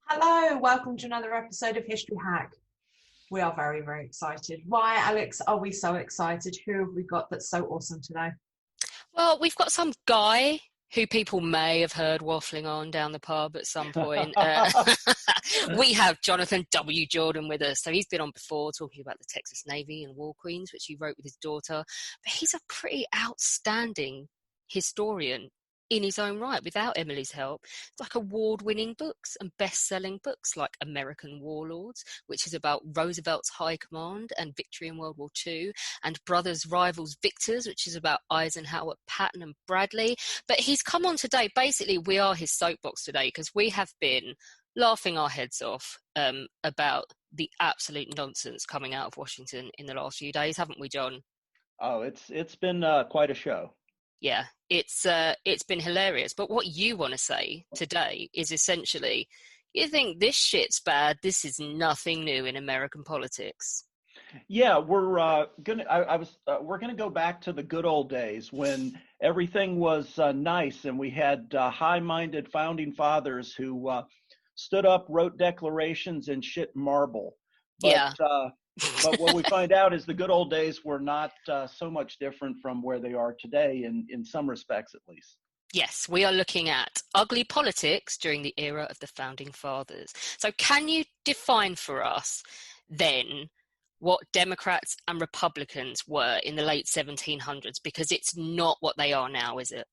Hello, welcome to another episode of History Hack. We are very, very excited. Why, Alex, are we so excited? Who have we got that's so awesome today? Well, we've got some guy who people may have heard waffling on down the pub at some point. We have Jonathan W. Jordan with us. So he's been on before talking about the Texas Navy and War Queens, which he wrote with his daughter. But he's a pretty outstanding historian in his own right without Emily's help. It's like award-winning books and best-selling books like American Warlords, which is about Roosevelt's high command and victory in World War II, and Brothers, Rivals, Victors, which is about Eisenhower, Patton and Bradley. But he's come on today. Basically, we are his soapbox today because we have been laughing our heads off about the absolute nonsense coming out of Washington in the last few days, haven't we, John? Oh, it's been quite a show. Yeah, it's been hilarious. But what you want to say today is essentially, you think this shit's bad. This is nothing new in American politics. Yeah, we're gonna go back to the good old days when everything was nice and we had high-minded founding fathers who stood up, wrote declarations, and shit marble. But Yeah. but what we find out is the good old days were not so much different from where they are today, in some respects at least. Yes, we are looking at ugly politics during the era of the founding fathers. So can you define for us then what Democrats and Republicans were in the late 1700s? Because it's not what they are now, is it?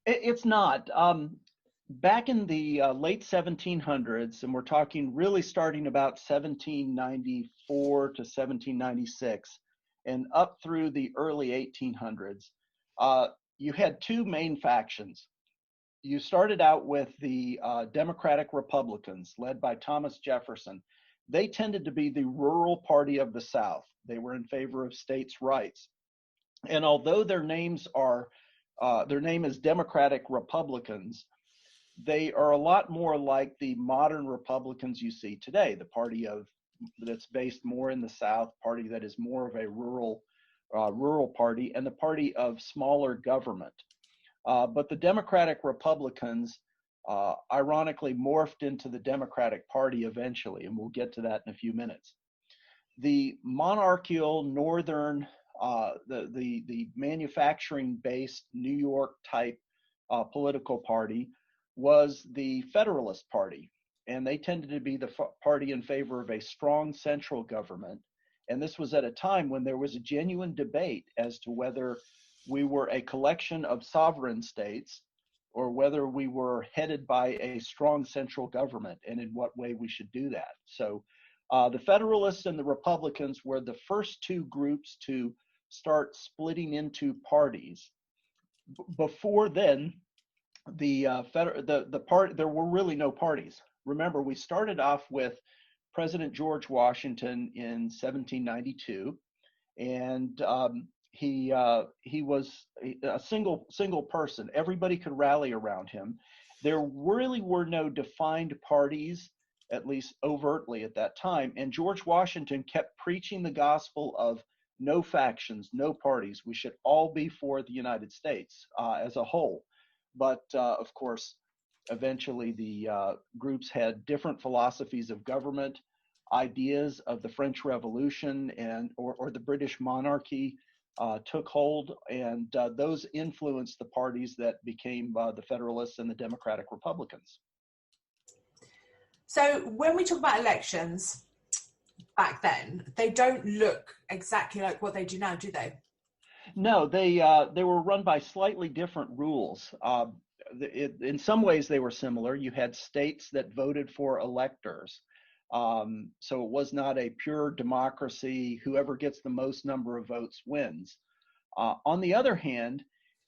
It's not. Back in the late 1700s, and we're talking really starting about 1794 to 1796, and up through the early 1800s, you had two main factions. You started out with the Democratic Republicans, led by Thomas Jefferson. They tended to be the rural party of the South. They were in favor of states' rights. And although their name is Democratic Republicans, they are a lot more like the modern Republicans you see today, the party that's based more in the South, party that is more of a rural party, and the party of smaller government. But the Democratic Republicans ironically morphed into the Democratic Party eventually, and we'll get to that in a few minutes. The monarchical northern, the manufacturing-based New York type political party was the Federalist Party, and they tended to be the party in favor of a strong central government. And this was at a time when there was a genuine debate as to whether we were a collection of sovereign states or whether we were headed by a strong central government and in what way we should do that. So the Federalists and the Republicans were the first two groups to start splitting into parties. Before then, there were really no parties. Remember, we started off with President George Washington in 1792, and he was a single person. Everybody could rally around him. There really were no defined parties, at least overtly at that time. And George Washington kept preaching the gospel of no factions, no parties. We should all be for the United States as a whole. But of course, eventually the groups had different philosophies of government, ideas of the French Revolution or the British monarchy took hold, and those influenced the parties that became the Federalists and the Democratic Republicans. So when we talk about elections back then, they don't look exactly like what they do now, do they? No, they were run by slightly different rules. In some ways, they were similar. You had states that voted for electors. So it was not a pure democracy. Whoever gets the most number of votes wins. On the other hand,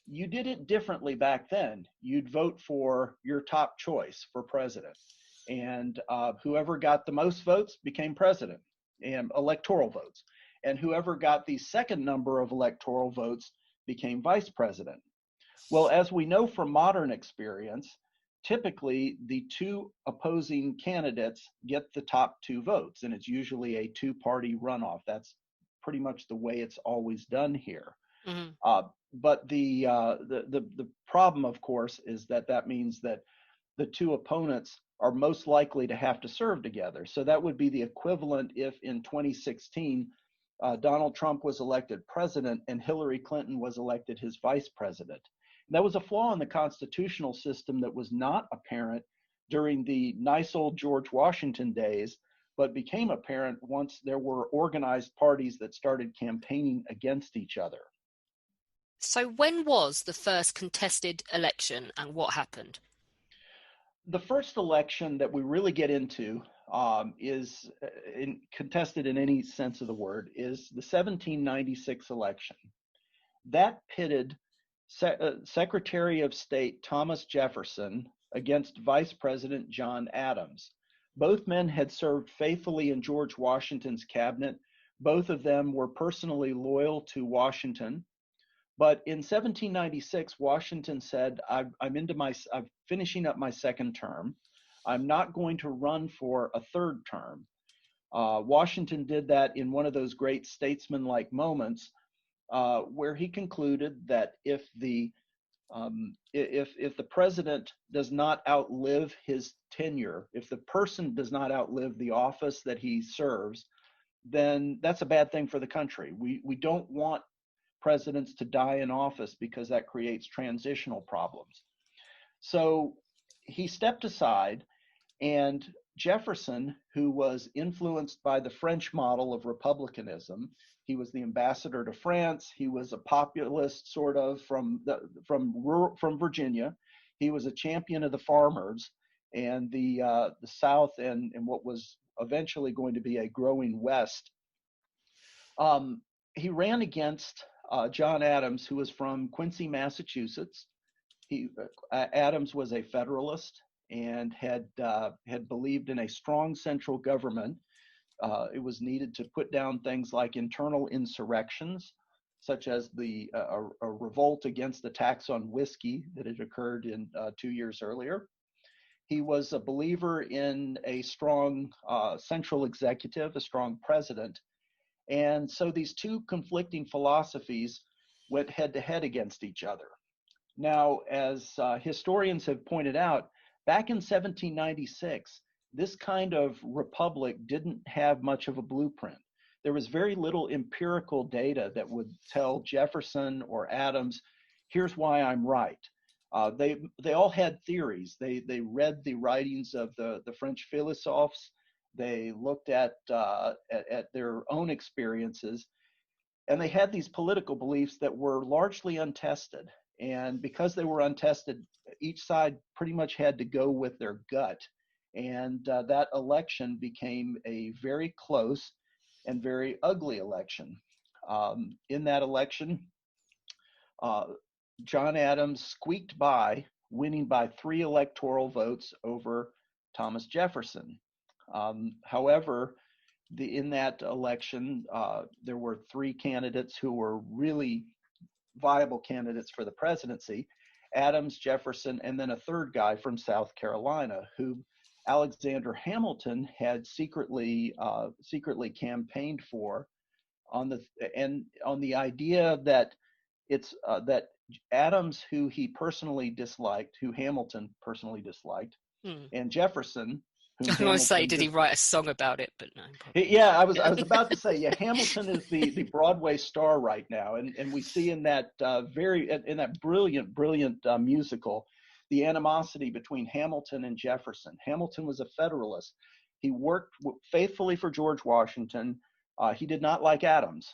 you did it differently back then. You'd vote for your top choice for president. And whoever got the most votes became president, and electoral votes. And whoever got the second number of electoral votes became vice president. Well, as we know from modern experience, typically the two opposing candidates get the top two votes, and it's usually a two-party runoff. That's pretty much the way it's always done here. Mm-hmm. But the problem, of course, is that means that the two opponents are most likely to have to serve together. So that would be the equivalent if in 2016, Donald Trump was elected president and Hillary Clinton was elected his vice president. And that was a flaw in the constitutional system that was not apparent during the nice old George Washington days, but became apparent once there were organized parties that started campaigning against each other. So when was the first contested election and what happened? The first election that we really get into is contested in any sense of the word is the 1796 election. That pitted Secretary of State Thomas Jefferson against Vice President John Adams. Both men had served faithfully in George Washington's cabinet. Both of them were personally loyal to Washington. But in 1796, Washington said, I'm finishing up my second term. I'm not going to run for a third term. Washington did that in one of those great statesman-like moments where he concluded that if the president does not outlive his tenure, if the person does not outlive the office that he serves, then that's a bad thing for the country. We don't want presidents to die in office because that creates transitional problems. So he stepped aside, and Jefferson, who was influenced by the French model of republicanism, he was the ambassador to France. He was a populist, sort of from Virginia. He was a champion of the farmers and the South and what was eventually going to be a growing West. He ran against John Adams, who was from Quincy, Massachusetts. Adams was a Federalist and had believed in a strong central government. It was needed to put down things like internal insurrections, such as a revolt against the tax on whiskey that had occurred in 2 years earlier. He was a believer in a strong central executive, a strong president. And so these two conflicting philosophies went head to head against each other. Now, as historians have pointed out, back in 1796, this kind of republic didn't have much of a blueprint. There was very little empirical data that would tell Jefferson or Adams, here's why I'm right. They all had theories. They read the writings of the French philosophes. They looked at their own experiences, and they had these political beliefs that were largely untested. And because they were untested, each side pretty much had to go with their gut. And that election became a very close and very ugly election. In that election, John Adams squeaked by, winning by 3 electoral votes over Thomas Jefferson. However, in that election, there were 3 candidates who were really viable candidates for the presidency: Adams, Jefferson, and then a third guy from South Carolina, who Alexander Hamilton had secretly campaigned for, on the idea that that Adams, who Hamilton personally disliked, and Jefferson. I want to say, did he write a song about it? But no. Yeah, I was about to say, yeah, Hamilton is the Broadway star right now, and we see in that brilliant musical the animosity between Hamilton and Jefferson. Hamilton was a Federalist. He worked faithfully for George Washington. He did not like Adams.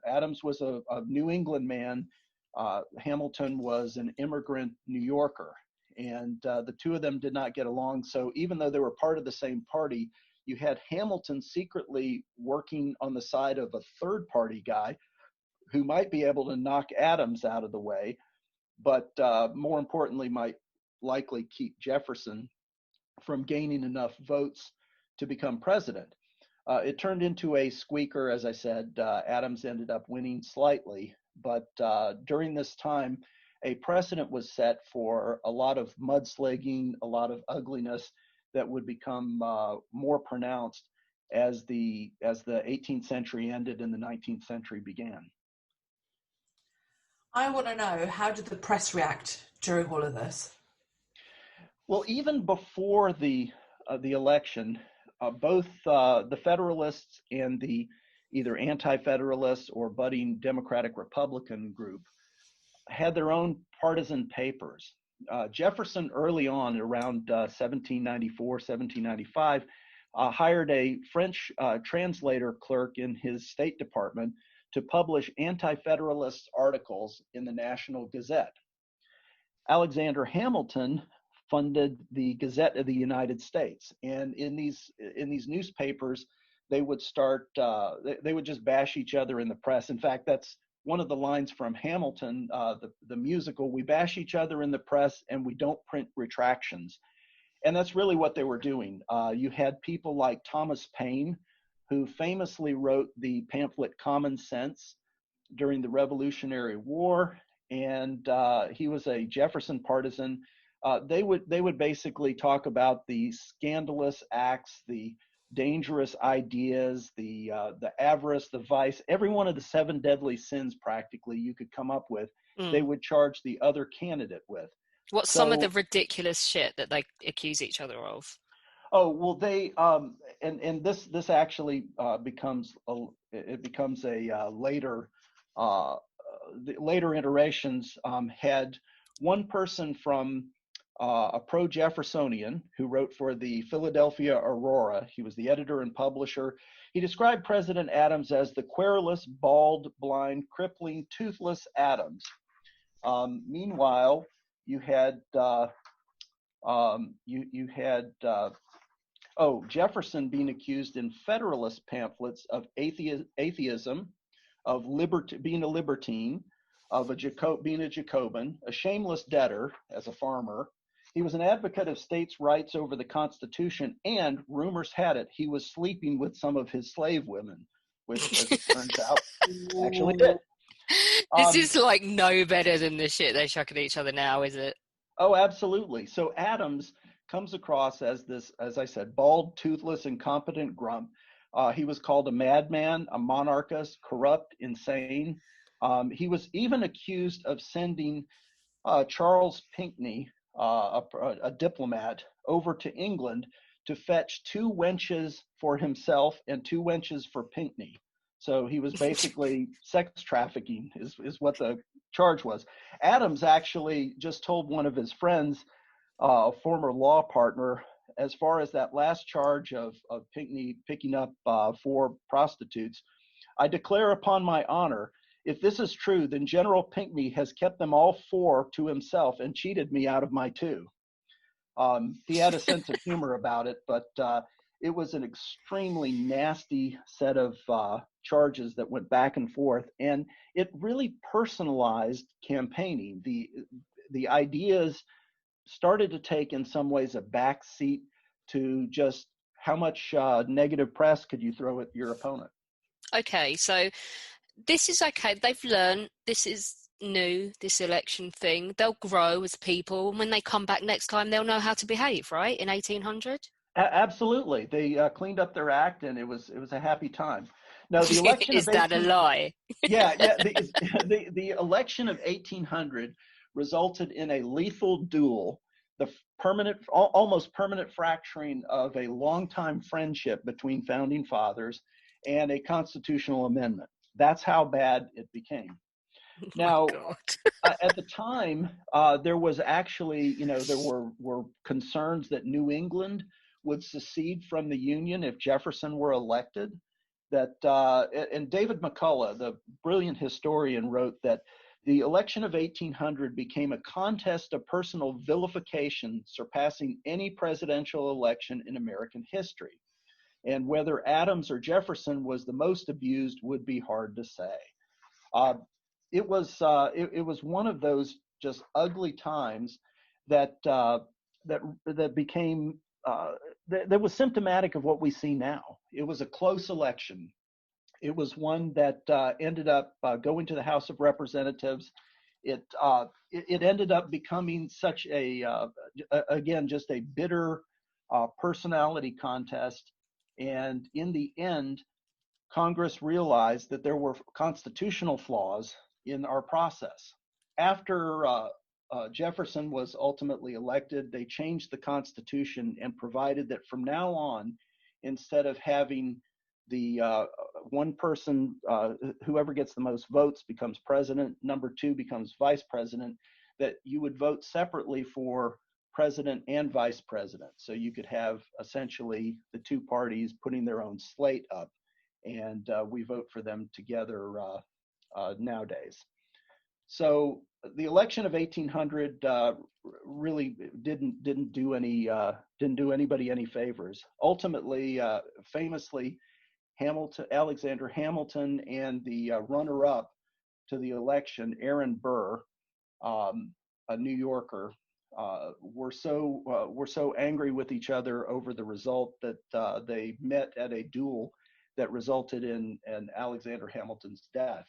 Adams was a New England man. Hamilton was an immigrant New Yorker. And the two of them did not get along. So even though they were part of the same party, you had Hamilton secretly working on the side of a third party guy who might be able to knock Adams out of the way, but more importantly, might likely keep Jefferson from gaining enough votes to become president. It turned into a squeaker, as I said. Adams ended up winning slightly, but during this time, a precedent was set for a lot of mudslinging, a lot of ugliness that would become more pronounced as the 18th century ended and the 19th century began. I want to know, how did the press react during all of this? Well, even before the election, both the Federalists and the either anti-Federalists or budding Democratic Republican group had their own partisan papers. Jefferson, early on, around 1794, 1795, hired a French translator clerk in his State Department to publish anti-Federalist articles in the National Gazette. Alexander Hamilton funded the Gazette of the United States, and in these newspapers, they would start they would just bash each other in the press. In fact, that's one of the lines from Hamilton, the musical. We bash each other in the press, and we don't print retractions. And that's really what they were doing. You had people like Thomas Paine, who famously wrote the pamphlet Common Sense during the Revolutionary War, and he was a Jefferson partisan. They would basically talk about the scandalous acts, the dangerous ideas, the avarice, the vice, every one of the 7 deadly sins practically you could come up with. They would charge the other candidate with. What's some of the ridiculous shit that they accuse each other of? Oh, well, they and this actually becomes a later the later iterations had one person from a pro-Jeffersonian who wrote for the Philadelphia Aurora. He was the editor and publisher. He described President Adams as the querulous, bald, blind, crippling, toothless Adams. Meanwhile, you had Jefferson being accused in Federalist pamphlets of atheism, of being a libertine, of being a Jacobin, a shameless debtor as a farmer. He was an advocate of states' rights over the Constitution, and rumors had it he was sleeping with some of his slave women, which, as it turns out, actually did. This is like no better than the shit they chuck at each other now, is it? Oh, absolutely. So Adams comes across as this, as I said, bald, toothless, incompetent grump. He was called a madman, a monarchist, corrupt, insane. He was even accused of sending Charles Pinckney, a diplomat, over to England to fetch 2 wenches for himself and 2 wenches for Pinckney. So he was basically sex trafficking is what the charge was. Adams actually just told one of his friends, a former law partner, as far as that last charge of Pinckney picking up 4 prostitutes, I declare upon my honor, if this is true, then General Pinckney has kept them all 4 to himself and cheated me out of my 2. He had a sense of humor about it, but it was an extremely nasty set of charges that went back and forth, and it really personalized campaigning. The ideas started to take, in some ways, a back seat to just how much negative press could you throw at your opponent. Okay, so this is okay. They've learned this is new, this election thing. They'll grow as people, and when they come back next time, they'll know how to behave, right? In 1800? Absolutely. They cleaned up their act, and it was a happy time. Now, the election is that a lie? Yeah. The election of 1800 resulted in a lethal duel, the almost permanent fracturing of a longtime friendship between founding fathers and a constitutional amendment. That's how bad it became. Now, at the time, there was actually, there were concerns that New England would secede from the Union if Jefferson were elected. And David McCullough, the brilliant historian, wrote that the election of 1800 became a contest of personal vilification surpassing any presidential election in American history. And whether Adams or Jefferson was the most abused would be hard to say. It was one of those just ugly times that became that was symptomatic of what we see now. It was a close election. It was one that ended up going to the House of Representatives. It ended up becoming such again, just a bitter personality contest. And in the end, Congress realized that there were constitutional flaws in our process. After Jefferson was ultimately elected, they changed the Constitution and provided that from now on, instead of having the one person, whoever gets the most votes becomes president, number two becomes vice president, that you would vote separately for president and vice president. So you could have essentially the two parties putting their own slate up, and we vote for them together nowadays. So the election of 1800 really didn't do anybody any favors. Ultimately, famously, Alexander Hamilton and the runner-up to the election, Aaron Burr, a New Yorker, were so angry with each other over the result that they met at a duel that resulted in Alexander Hamilton's death.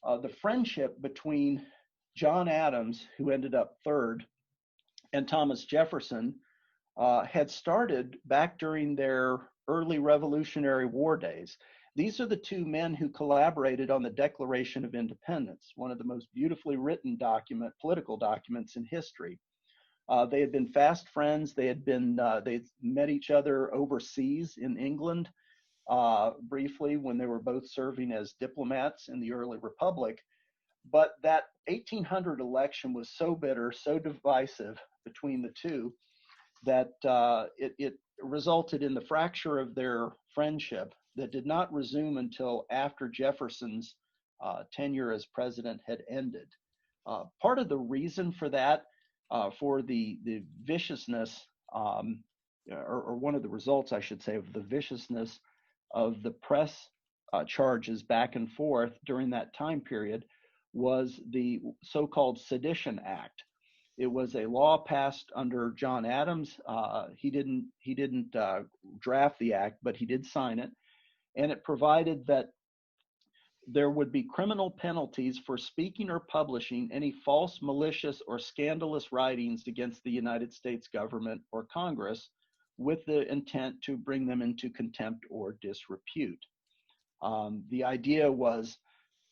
The friendship between John Adams, who ended up third, and Thomas Jefferson had started back during their early Revolutionary War days. These are the two men who collaborated on the Declaration of Independence, one of the most beautifully written political documents in history. They had been fast friends. They met each other overseas in England briefly when they were both serving as diplomats in the early republic. But that 1800 election was so bitter, so divisive between the two, that it resulted in the fracture of their friendship that did not resume until after Jefferson's tenure as president had ended. Part of the reason for that, for the viciousness, or one of the results, I should say, of the viciousness of the press charges back and forth during that time period, was the so-called Sedition Act. It was a law passed under John Adams. He didn't draft the act, but he did sign it, and it provided that there would be criminal penalties for speaking or publishing any false, malicious, or scandalous writings against the United States government or Congress, with the intent to bring them into contempt or disrepute. The idea was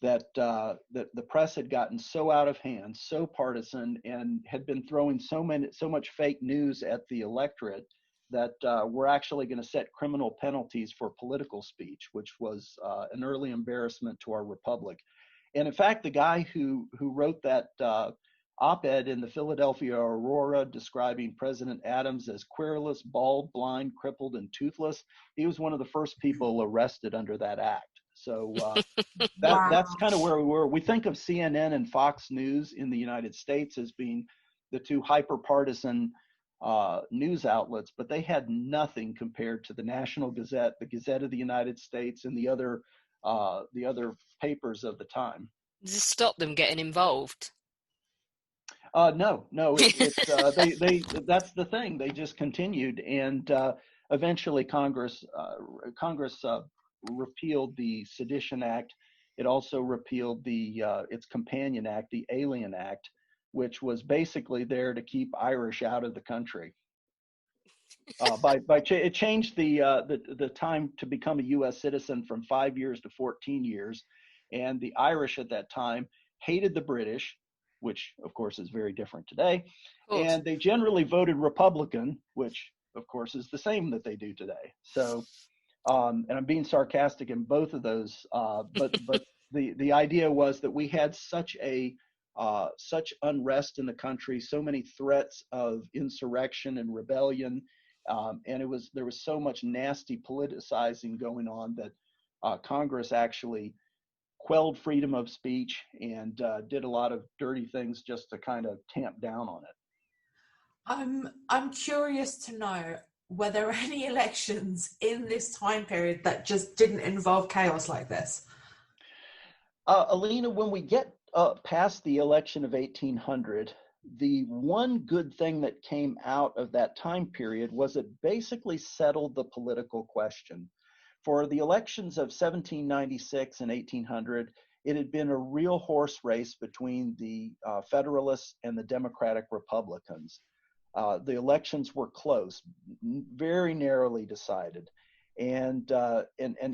that the press had gotten so out of hand, so partisan, and had been throwing so much fake news at the electorate that we're actually going to set criminal penalties for political speech, which was an early embarrassment to our republic. And in fact, the guy who wrote that op-ed in the Philadelphia Aurora describing President Adams as querulous, bald, blind, crippled, and toothless, he was one of the first people arrested under that act. So that's kind of where we were. We think of CNN and Fox News in the United States as being the two hyper-partisan news outlets, but they had nothing compared to the National Gazette, the Gazette of the United States, and the other papers of the time. Does this stop them getting involved? No. They that's the thing. They just continued, and eventually Congress repealed the Sedition Act. It also repealed its companion act, the Alien Act, which was basically there to keep Irish out of the country. It changed the time to become a U.S. citizen from 5 years to 14 years, and the Irish at that time hated the British, which of course is very different today, and they generally voted Republican, which of course is the same that they do today. So, and I'm being sarcastic in both of those, but the idea was that we had such unrest in the country, so many threats of insurrection and rebellion, and there was so much nasty politicizing going on that Congress actually quelled freedom of speech and did a lot of dirty things just to kind of tamp down on it. I'm curious to know, were there any elections in this time period that just didn't involve chaos like this? Alina, when we get past the election of 1800, the one good thing that came out of that time period was it basically settled the political question. For the elections of 1796 and 1800, it had been a real horse race between the Federalists and the Democratic Republicans. The elections were close, very narrowly decided, and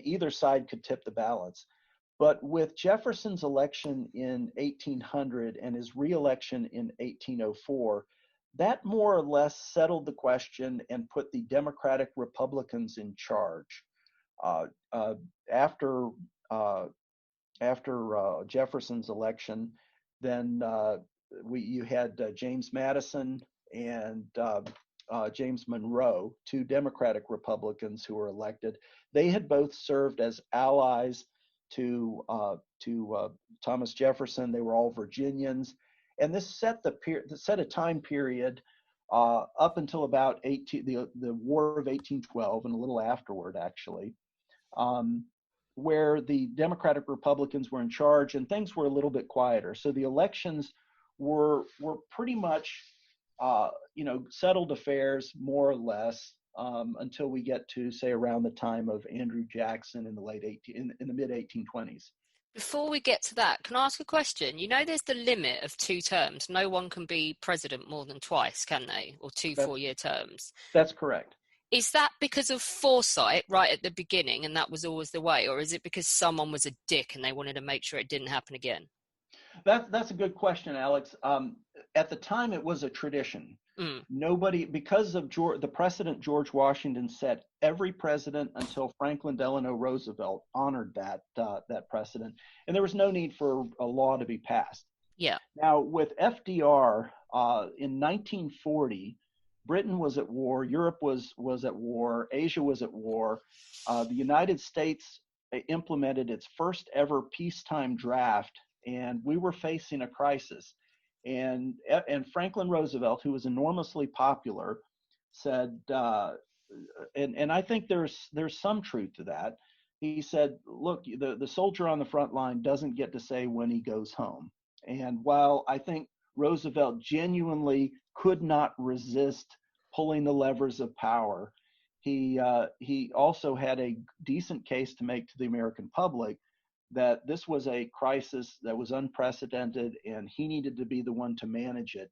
either side could tip the balance. But with Jefferson's election in 1800 and his reelection in 1804, that more or less settled the question and put the Democratic Republicans in charge. Uh, uh, after Jefferson's election, then you had James Madison and James Monroe, two Democratic Republicans who were elected. They had both served as allies to Thomas Jefferson. They were all Virginians, and this set a time period up until about the War of 1812 and a little afterward, actually, where the Democratic Republicans were in charge and things were a little bit quieter. So the elections were pretty much settled affairs, more or less, until we get to, say, around the time of Andrew Jackson in the mid 1820s. Before we get to that, can I ask a question? You know, there's the limit of 2 terms. No one can be president more than twice, can they? Or 2 4-year terms. That's correct. Is that because of foresight right at the beginning and that was always the way? Or is it because someone was a dick and they wanted to make sure it didn't happen again? That's a good question, Alex. At the time, it was a tradition. Nobody, because of the precedent George Washington set, every president until Franklin Delano Roosevelt honored that precedent, and there was no need for a law to be passed. Yeah. Now, with FDR in 1940, Britain was at war, Europe was at war, Asia was at war. The United States implemented its first ever peacetime draft, and we were facing a crisis. And Franklin Roosevelt, who was enormously popular, said, and I think there's some truth to that. He said, look, the soldier on the front line doesn't get to say when he goes home. And while I think Roosevelt genuinely could not resist pulling the levers of power, he also had a decent case to make to the American public that this was a crisis that was unprecedented and he needed to be the one to manage it.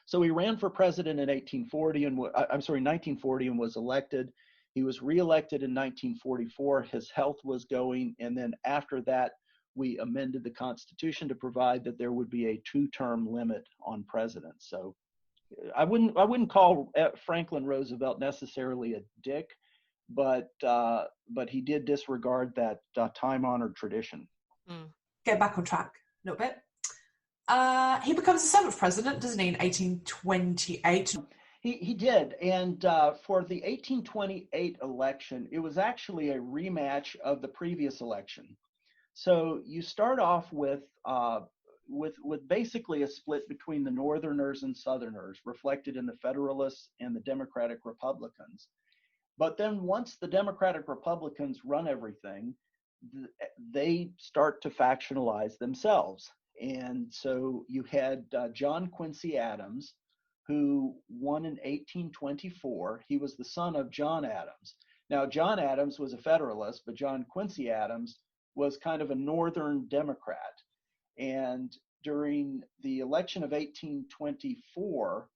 So he ran for president in 1940 and was elected. He was reelected in 1944. His health was going, and then after that, we amended the Constitution to provide that there would be a 2-term limit on presidents. So I wouldn't call Franklin Roosevelt necessarily a dick, but he did disregard that time-honored tradition. Get back on track a little bit. He becomes the 7th president, doesn't he, in 1828? He did, and for the 1828 election, it was actually a rematch of the previous election. So you start off with basically a split between the Northerners and Southerners, reflected in the Federalists and the Democratic Republicans. But then once the Democratic Republicans run everything, they start to factionalize themselves. And so you had John Quincy Adams, who won in 1824. He was the son of John Adams. Now, John Adams was a Federalist, but John Quincy Adams was kind of a Northern Democrat. And during the election of 1824,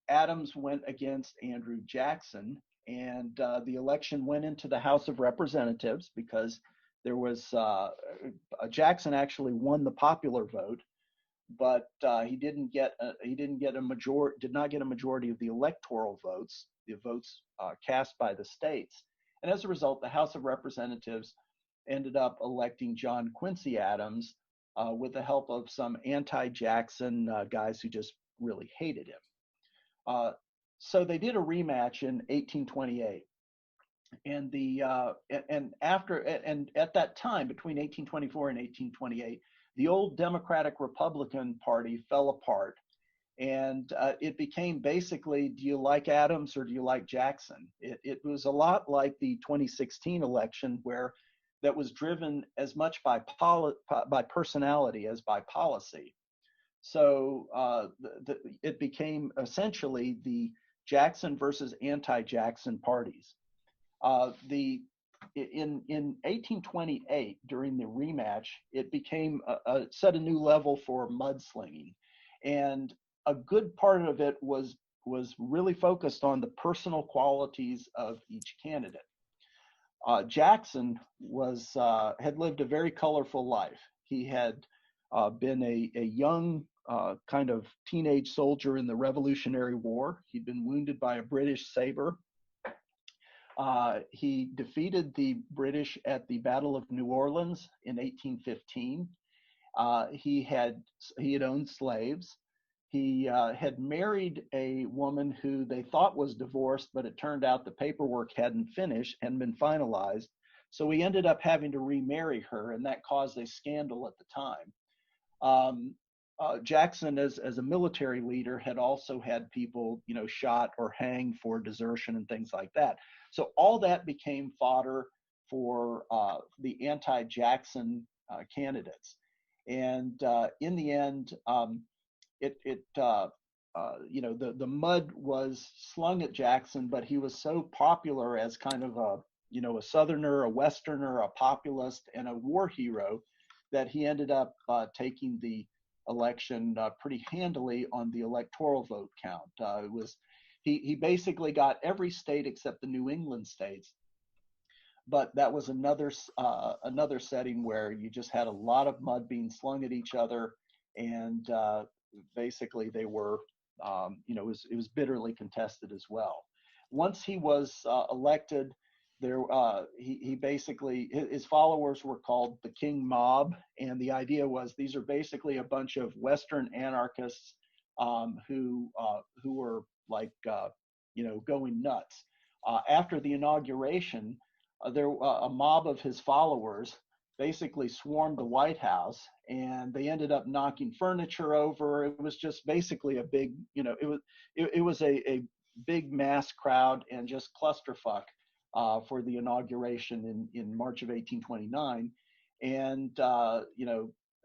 Adams went against Andrew Jackson, and the election went into the House of Representatives because there was Jackson actually won the popular vote, but he did not get a majority of the electoral votes, the votes cast by the states, and as a result, the House of Representatives ended up electing John Quincy Adams with the help of some anti-Jackson guys who just really hated him. So they did a rematch in 1828, and at that time, between 1824 and 1828, the old Democratic Republican Party fell apart, and it became basically, do you like Adams or do you like Jackson? It was a lot like the 2016 election, where that was driven as much by personality as by policy. So it became essentially the Jackson versus anti-Jackson parties. In 1828, during the rematch, it became set a new level for mudslinging, and a good part of it was really focused on the personal qualities of each candidate. Jackson had lived a very colorful life. He had been a young kind of teenage soldier in the Revolutionary War. He'd been wounded by a British saber. He defeated the British at the Battle of New Orleans in 1815. He had owned slaves. He had married a woman who they thought was divorced, but it turned out the paperwork hadn't been finalized. So he ended up having to remarry her, and that caused a scandal at the time. Jackson, as a military leader, had also had people, shot or hanged for desertion and things like that. So all that became fodder for the anti-Jackson candidates. And in the end, the mud was slung at Jackson, but he was so popular as kind of a Southerner, a Westerner, a populist, and a war hero that he ended up taking the election pretty handily on the electoral vote count. He basically got every state except the New England states. But that was another setting where you just had a lot of mud being slung at each other, and basically they were, it was bitterly contested as well. Once he was elected, he basically, his followers were called the King Mob, and the idea was these are basically a bunch of Western anarchists who were like going nuts. After the inauguration, a mob of his followers basically swarmed the White House, and they ended up knocking furniture over. It was just basically a big, it was a big mass crowd and just clusterfuck for the inauguration in March of 1829. And,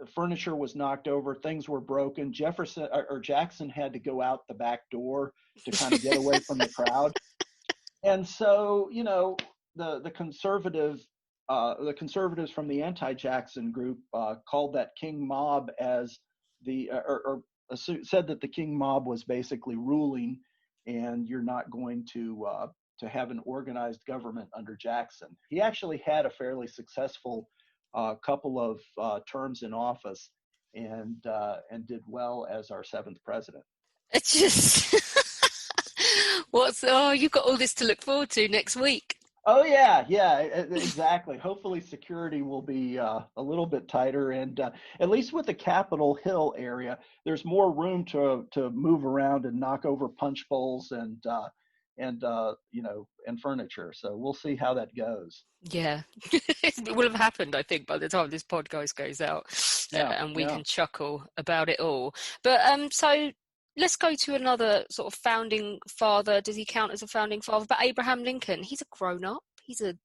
the furniture was knocked over, things were broken. Jackson had to go out the back door to kind of get away from the crowd. And so, the conservatives from the anti-Jackson group called that King Mob as said that the King Mob was basically ruling, and you're not going to have an organized government under Jackson. He actually had a fairly successful couple of terms in office, and did well as our 7th president. It's just you've got all this to look forward to next week. Oh yeah, exactly. Hopefully security will be a little bit tighter, and at least with the Capitol Hill area, there's more room to move around and knock over punch bowls and furniture. So we'll see how that goes. Yeah, it will have happened, I think, by the time this podcast goes out, and we can chuckle about it all. But so let's go to another sort of founding father. Does he count as a founding father? But Abraham Lincoln, he's a grown-up. He's a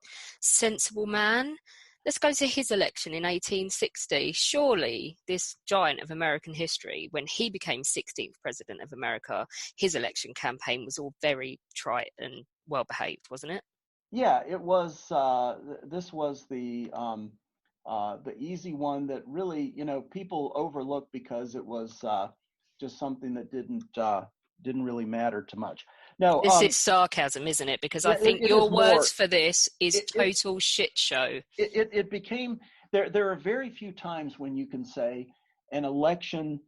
sensible man. Let's go to his election in 1860. Surely this giant of American history, when he became 16th president of America, his election campaign was all very trite and well-behaved, wasn't it? Yeah, it was. This was the easy one that really, people overlooked because it was just something that didn't really matter too much. No, this is sarcasm, isn't it? Because I think your words for this is total shit show. It became there are very few times when you can say an election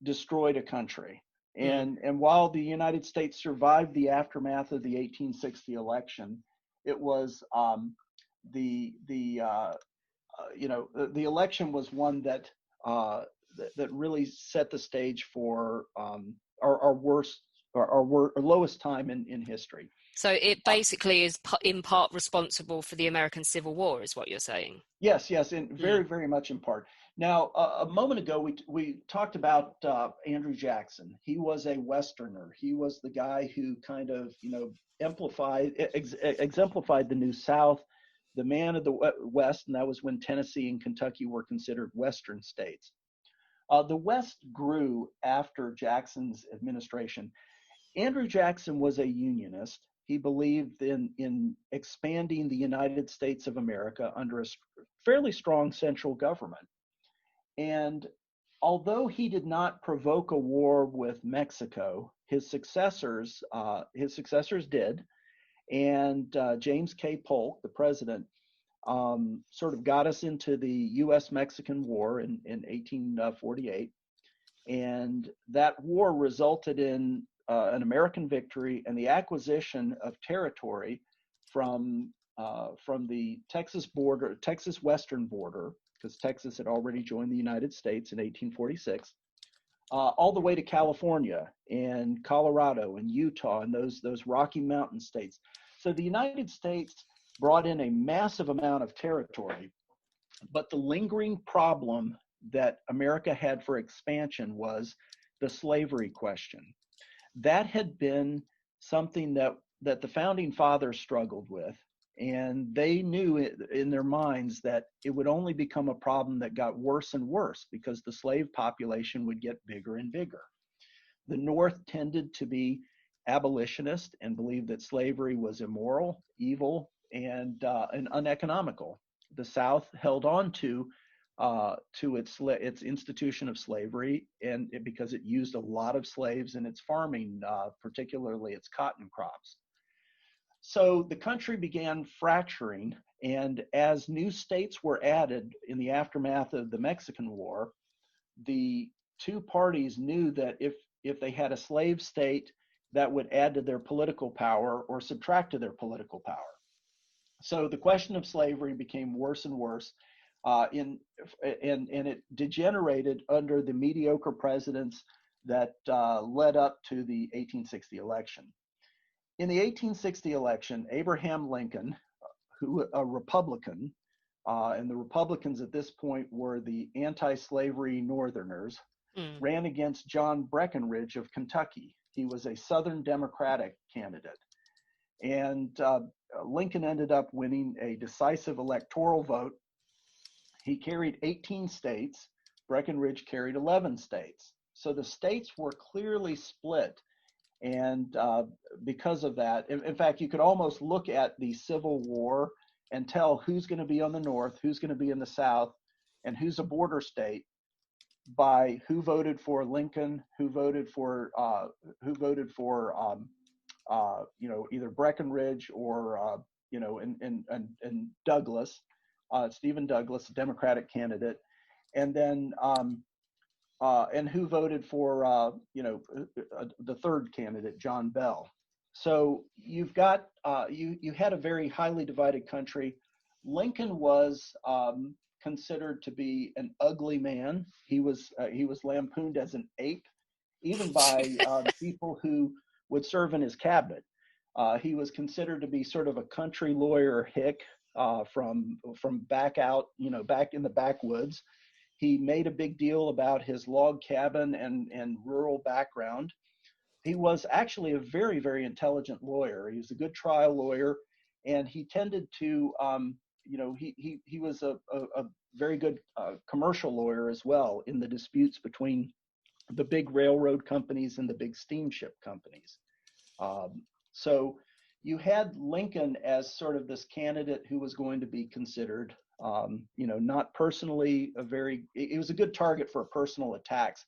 destroyed a country. And while the United States survived the aftermath of the 1860 election, it was the election was one that really set the stage for our lowest time in history. So it basically is in part responsible for the American Civil War, is what you're saying? Yes, and very, very much in part. Now, a moment ago, we talked about Andrew Jackson. He was a Westerner. He was the guy who kind of, exemplified the New South, the man of the West, and that was when Tennessee and Kentucky were considered Western states. The West grew after Jackson's administration. Andrew Jackson was a Unionist. He believed in expanding the United States of America under a fairly strong central government. And although he did not provoke a war with Mexico, his successors did. And James K. Polk, the president, sort of got us into the U.S.-Mexican War in 1848. And that war resulted in an American victory and the acquisition of territory from the Texas border, Texas western border, because Texas had already joined the United States in 1846, all the way to California and Colorado and Utah and those Rocky Mountain states. So the United States brought in a massive amount of territory, but the lingering problem that America had for expansion was the slavery question. That had been something that the founding fathers struggled with, and they knew in their minds that it would only become a problem that got worse and worse because the slave population would get bigger and bigger. The North tended to be abolitionist and believed that slavery was immoral, evil, and uneconomical. The South held on to its institution of slavery, and because it used a lot of slaves in its farming, particularly its cotton crops. So the country began fracturing, and as new states were added in the aftermath of the Mexican War, the two parties knew that if they had a slave state, that would add to their political power or subtract to their political power. So the question of slavery became worse and worse, and it degenerated under the mediocre presidents that led up to the 1860 election. In the 1860 election, Abraham Lincoln, who a Republican, and the Republicans at this point were the anti-slavery Northerners, ran against John Breckinridge of Kentucky. He was a Southern Democratic candidate. And Lincoln ended up winning a decisive electoral vote. He carried 18 states. Breckinridge carried 11 states. So the states were clearly split. And because of that, in fact, you could almost look at the Civil War and tell who's going to be on the North, who's going to be in the South, and who's a border state by who voted for Lincoln, who voted for either Breckinridge or and Douglas, Stephen Douglas, a Democratic candidate, and then and who voted for the third candidate, John Bell. So you've got you had a very highly divided country. Lincoln was considered to be an ugly man. He was lampooned as an ape, even by people who would serve in his cabinet. He was considered to be sort of a country lawyer hick from back out, back in the backwoods. He made a big deal about his log cabin and rural background. He was actually a very, very intelligent lawyer. He was a good trial lawyer, and he tended to, he was a very good commercial lawyer as well in the disputes between the big railroad companies and the big steamship companies. So you had Lincoln as sort of this candidate who was going to be considered, not personally it was a good target for personal attacks,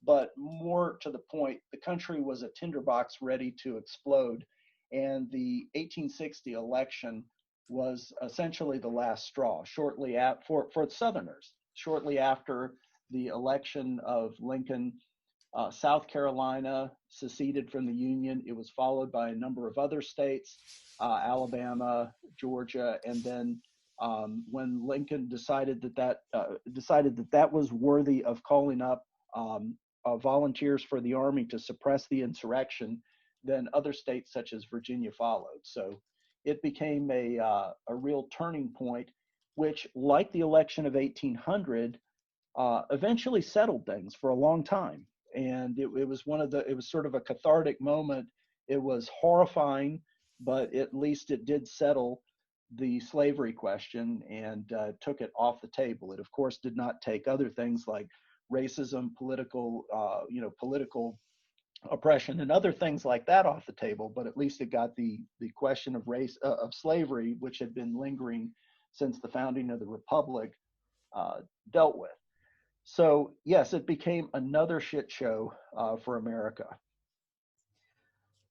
but more to the point, the country was a tinderbox ready to explode. And the 1860 election was essentially the last straw for Southerners. Shortly after the election of Lincoln, South Carolina seceded from the Union. It was followed by a number of other states, Alabama, Georgia, and then when Lincoln decided that was worthy of calling up volunteers for the Army to suppress the insurrection, then other states such as Virginia followed. So it became a real turning point, which, like the election of 1800, eventually settled things for a long time. And it was sort of a cathartic moment. It was horrifying, but at least it did settle the slavery question and took it off the table. It, of course, did not take other things like racism, political oppression, and other things like that off the table. But at least it got the question of of slavery, which had been lingering since the founding of the Republic, dealt with. So yes, it became another shit show for America.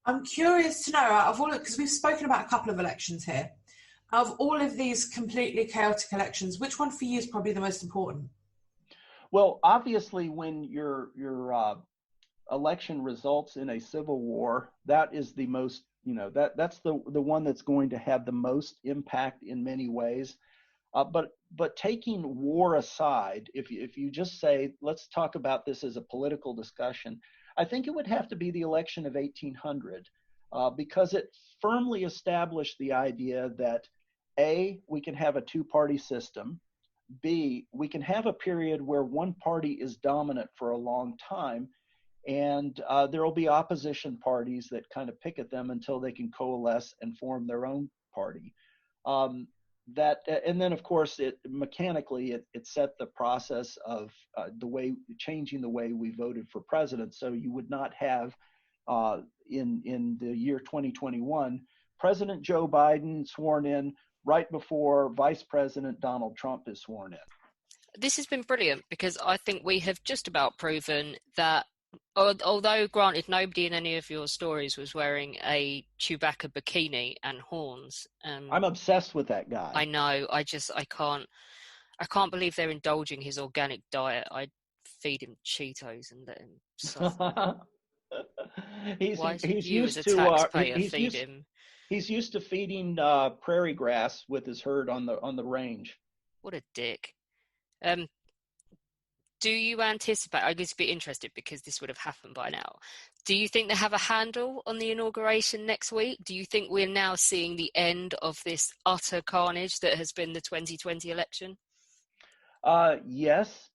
I'm curious to know, out of all, because we've spoken about a couple of elections here, of all of these completely chaotic elections, which one for you is probably the most important? Well, obviously, when your election results in a civil war, that is the most, that's the one that's going to have the most impact in many ways. But taking war aside, if you just say, let's talk about this as a political discussion, I think it would have to be the election of 1800, because it firmly established the idea that A, we can have a two-party system. B, we can have a period where one party is dominant for a long time, and there will be opposition parties that kind of pick at them until they can coalesce and form their own party. And then, of course, it set the process of changing the way we voted for president. So you would not have in the year 2021 President Joe Biden sworn in right before Vice President Donald Trump is sworn in. This has been brilliant because I think we have just about proven that, although granted nobody in any of your stories was wearing a Chewbacca bikini and horns. I'm obsessed with that guy. I know. I can't believe they're indulging his organic diet. I'd feed him Cheetos and let him suffer. He's used to him. He's used to feeding prairie grass with his herd on the range. What a dick. Do you anticipate, I guess be interested because this would have happened by now, do you think they have a handle on the inauguration next week? Do you think we're now seeing the end of this utter carnage that has been the 2020 election? Yes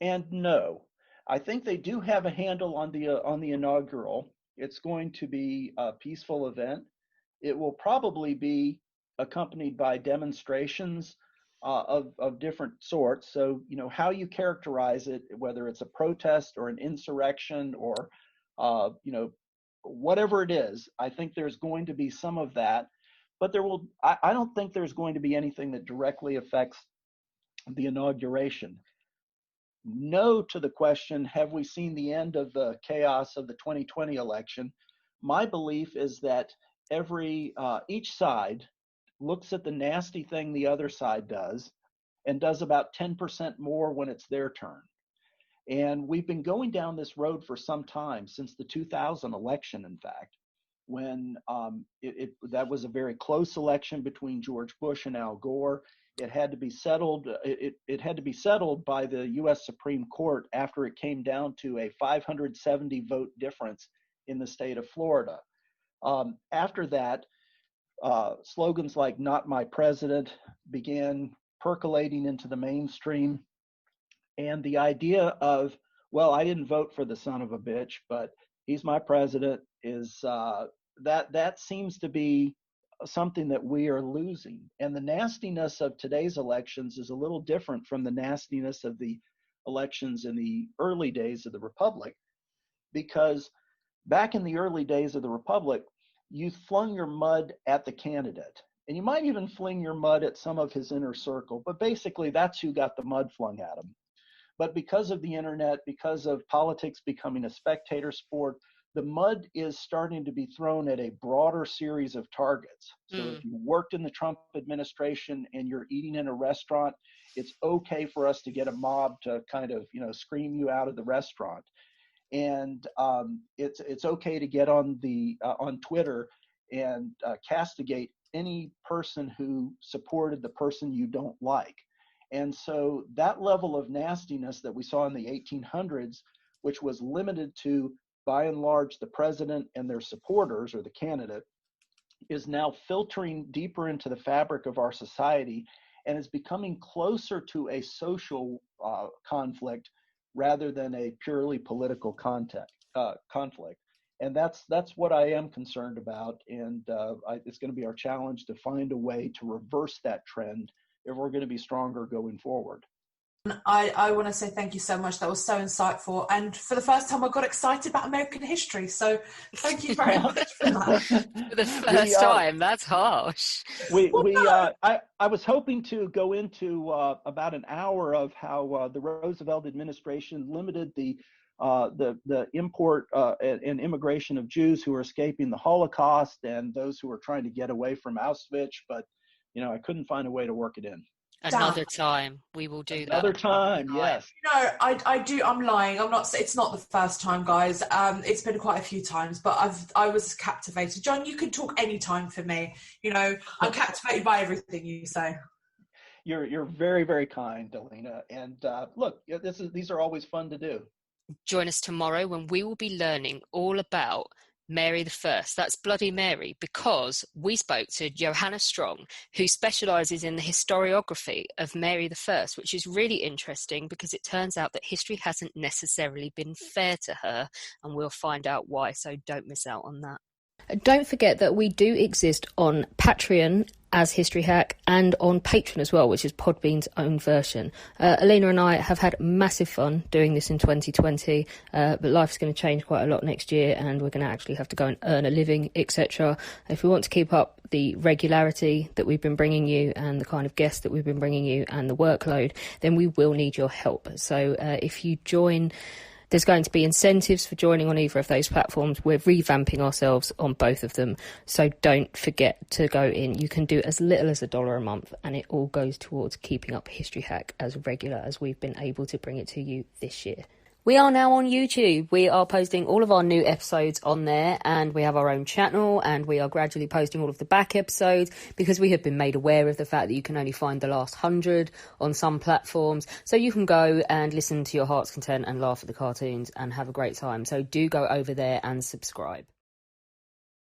and no. I think they do have a handle on the inaugural. It's going to be a peaceful event. It will probably be accompanied by demonstrations of different sorts. So, how you characterize it, whether it's a protest or an insurrection or, whatever it is, I think there's going to be some of that. But I don't think there's going to be anything that directly affects the inauguration. No to the question, have we seen the end of the chaos of the 2020 election? My belief is that each side looks at the nasty thing the other side does and does about 10% more when it's their turn. And we've been going down this road for some time, since the 2000 election, in fact, when that was a very close election between George Bush and Al Gore. It had to be settled. It had to be settled by the U.S. Supreme Court after it came down to a 570 vote difference in the state of Florida. After that, slogans like "Not My President" began percolating into the mainstream, and the idea of, well, I didn't vote for the son of a bitch, but he's my president, is that seems to be something that we are losing. And the nastiness of today's elections is a little different from the nastiness of the elections in the early days of the Republic, because back in the early days of the Republic, you flung your mud at the candidate. And you might even fling your mud at some of his inner circle, but basically that's who got the mud flung at him. But because of the internet, because of politics becoming a spectator sport, the mud is starting to be thrown at a broader series of targets. So if you worked in the Trump administration and you're eating in a restaurant, it's okay for us to get a mob to kind of, scream you out of the restaurant. And it's okay to get on Twitter and castigate any person who supported the person you don't like. And so that level of nastiness that we saw in the 1800s, which was limited to, by and large, the president and their supporters or the candidate, is now filtering deeper into the fabric of our society and is becoming closer to a social conflict rather than a purely political conflict. And that's what I am concerned about. And it's going to be our challenge to find a way to reverse that trend if we're going to be stronger going forward. I want to say thank you so much. That was so insightful. And for the first time, I got excited about American history. So thank you very much for that. For the first time, that's harsh. I was hoping to go into about an hour of how the Roosevelt administration limited the the import and immigration of Jews who are escaping the Holocaust and those who are trying to get away from Auschwitz. But, I couldn't find a way to work it in. Another time we will do that. Another time, yes. No, I do. I'm lying. I'm not. It's not the first time, guys. It's been quite a few times, but I was captivated. John, you can talk anytime for me. I'm captivated by everything you say. You're very, very kind, Alina. And look, these are always fun to do. Join us tomorrow when we will be learning all about Mary I. That's Bloody Mary, because we spoke to Johanna Strong, who specialises in the historiography of Mary I, which is really interesting because it turns out that history hasn't necessarily been fair to her, and we'll find out why, so don't miss out on that. Don't forget that we do exist on Patreon as History Hack and on Patreon as well, which is Podbean's own version. Alina and I have had massive fun doing this in 2020, but life's going to change quite a lot next year and we're going to actually have to go and earn a living, etc. If we want to keep up the regularity that we've been bringing you and the kind of guests that we've been bringing you and the workload, then we will need your help. So if you join... There's going to be incentives for joining on either of those platforms. We're revamping ourselves on both of them. So don't forget to go in. You can do as little as $1 a month, and it all goes towards keeping up History Hack as regular as we've been able to bring it to you this year. We are now on YouTube. We are posting all of our new episodes on there, and we have our own channel, and we are gradually posting all of the back episodes because we have been made aware of the fact that you can only find the last 100 on some platforms. So you can go and listen to your heart's content and laugh at the cartoons and have a great time. So do go over there and subscribe.